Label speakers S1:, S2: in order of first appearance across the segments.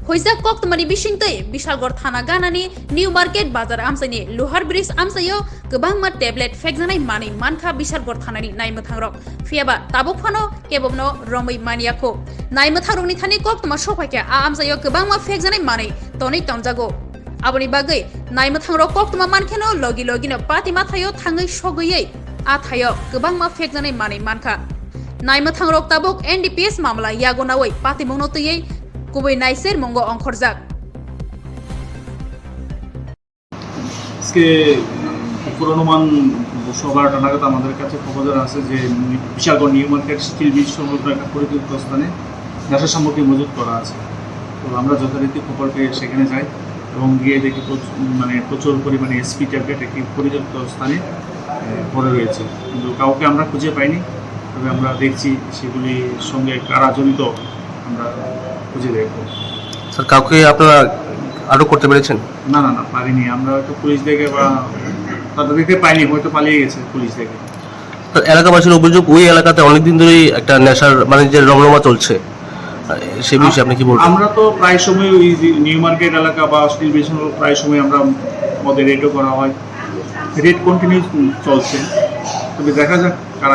S1: Hoijak Koktwmani Bisingtwi Bishalgor Thana Ganani New Market Bazar Amsani Luhar Bridge Amsayo Kwbangma tablet Phekjaknai Mani Mankha Bishalgor Thanani Naimothangrok Phiya tabuk phano Kebono Rommanliya ko Naimothangrokni thani Koktwma Hoijak Amsayo Kwbangma Phekjaknai Mani Toni Tonjago Aboni bagai Naimothangrok Koktwma Mankeno logi no pati mathayo thangai sogiyei athayo Kwbangma Phekjaknai Mani Mankha Naimothangrok tabuk NDPS mamla yagonawai pati monotiyei Kubai Naiser Mongo Onkhorjak
S2: আজকে পুরোনুমান ১১টা নাগাদ আমাদের কাছে খবর আছে যে Bishalgarh new market still bridge সংলগ্ন একটা পরিত্যক্ত স্থানে নেশা সামগ্রী মজুত করা আছে। তো আমরা যথারীতি খবর পেয়ে সেখানে যাই এবং গিয়ে দেখি প্রচুর পরিমাণে এসপি ট্যাবলেট একটি পরিত্যক্ত স্থানে পড়ে রয়েছে, কিন্তু কাউকে আমরা খুঁজে পাইনি। তবে আমরা দেখছি সেগুলির সঙ্গে কারা জড়িত আমরা খুঁজে দেখব।
S3: স্যার, কাউকে আপনারা আটক করতে পেরেছেন?
S2: না, পারিনি। আমরা হয়তো পুলিশ দেখে বা তাদেরকে পাইনি, হয়তো পালিয়ে গেছে পুলিশ দেখে।
S3: এলাকাবাসীর অভিযোগ ওই এলাকাতে অনেকদিন ধরেই একটা নেশার যে রমরমা চলছে, সে বিষয়ে আপনি কি বলবেন?
S2: আমরা তো প্রায় সময় ওই নিউ মার্কেট এলাকা বা স্টিল ব্রিজ প্রায় সময় আমরা মদের রেটও করা হয়, রেট কন্টিনিউ চলছে। তবে দেখা যাক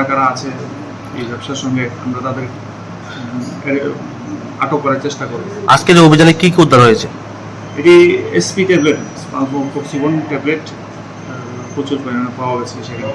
S2: কারা আছে এই ব্যবসার সঙ্গে, আমরা তাদের আটক করার চেষ্টা করব।
S3: আজকের অভিযানে কি উদ্ধার হয়েছে?
S2: এটি এসপি ট্যাবলেট, ট্যাবলেট প্রচুর পরিমাণে পাওয়া গেছে সেখানে।